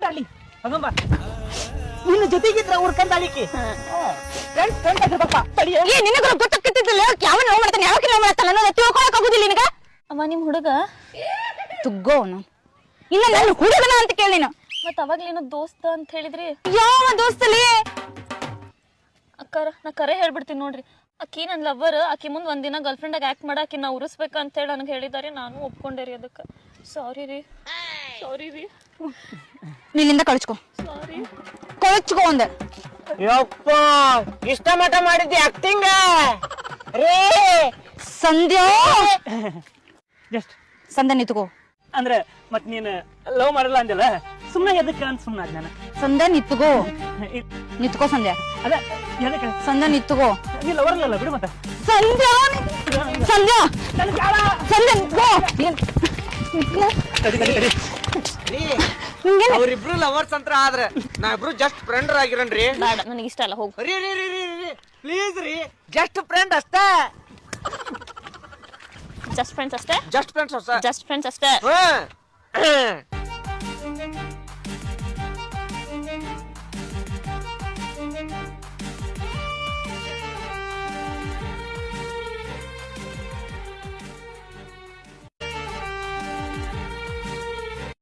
ಮಾತಾಡ್ಲಿ ಹಂಗಂಬ ನಿನ್ನ ಜೊತೆಗಿದ್ರ ಉರ್ಕಂದಾಳಿಕೆ ನಿನಗ ಗೊತ್ತಾಗ್ತಿದ್ದಿಲ್ಲ ಯಾವ ನೋವು ಮಾಡ್ತಾನೆ ಯಾವ ನೋವು ಮಾಡ್ತಾನೆ ಅನ್ನೋದು ತಿಳ್ಕೊಳಕ್ ಆಗುದಿಲ್ಲ ನಿನಗ ಅವ ನಿಮ್ ಹುಡುಗ ತುಗ್ಗೋ ಅವನು ಇನ್ನ ನನ್ನ ಹುಡುಗನ ಅಂತ ಕೇಳಿ ನೀನು ಮತ್ ಅವಾಗ್ಲೇನೋ ದೋಸ್ತ ಅಂತ ಹೇಳಿದ್ರಿ ಯಾವ ದೋಸ್ತಲಿ ಅಕ್ಕಾರ ನಾ ಕರೆ ಹೇಳ್ಬಿಡ್ತೀನಿ ನೋಡ್ರಿ ಅಕ್ಕಿ ನನ್ ಲವರ್ ಆಕಿ ಮುಂದ್ ಒಂದಿನ ಗರ್ಲ್ ಫ್ರೆಂಡ್ ಆಗಿ ಆಕ್ಟ್ ಮಾಡಾಕಿ ನಾ ಉರಿಸ್ಬೇಕ ಅಂತ ಹೇಳಿ ನನಗೆ ಹೇಳಿದಾರೆ ನಾನು ಒಪ್ಕೊಂಡೆ ರೀ ಅದಕ್ಕೆ ಸಾರಿ ರೀ ನಿನ್ನಿಂದ ಕಳಿಸ್ಕೊ ಸಾರಿ ಕಳಿಸ್ಕೊ ಒಂದ್ ಯಪ್ಪ ಇಷ್ಟ ಮಠ ಮಾಡಿದ್ದೆ ಆಕ್ಟಿಂಗ್ ರೇ ಸಂಧ್ಯಾ ಜಸ್ಟ್ ಸಂಧ್ಯಾ ನಿತ್ಕೋ ಅಂದ್ರೆ ಮತ್ ನೀನ್ ಲವ್ ಮಾಡಲ್ಲ ಅಂದಲ್ಲ ಸುಮ್ನೆ ಎದಕ್ಕೆ ಅಂತ ಸುಮ್ನ ನಾನು ಸಂಧ್ಯಾ ನಿತ್ಕೋ ನಿತ್ಕೋ ಸಂಧ್ಯಾ ಅದ ಎದಕ್ಕೆ ಸಂಧ್ಯಾ ನಿತ್ಕೋ ನೀ ಲವರ್ ಅಲ್ಲ ಬಿಡು ಮತ್ತ ಸಂಧ್ಯಾ ಸಂಧ್ಯಾ ಸಂಧ್ಯಾ ನಿತ್ಕೋ ತಡಿ ಅವ್ರಿಬ್ರು ಲವರ್ಸ್ ಅಂತ ಆದ್ರೆ ನಾವಿಬ್ರು ಜಸ್ಟ್ ಫ್ರೆಂಡ್ ಆಗಿರನ್ರಿ ಬೇಡ ನನಗೆ ಇಷ್ಟ ಅಲ್ಲ ಹೋಗು ರೀ ಪ್ಲೀಸ್ ರೀ ಜಸ್ಟ್ ಫ್ರೆಂಡ್ ಅಷ್ಟೇ ಜಸ್ಟ್ ಫ್ರೆಂಡ್ಸ್ ಅಷ್ಟೇ ಜಸ್ಟ್ ಫ್ರೆಂಡ್ಸ್ ಅಷ್ಟೇ ಜಸ್ಟ್ ಫ್ರೆಂಡ್ಸ್ ಅಷ್ಟೇ ಹ್ಮ್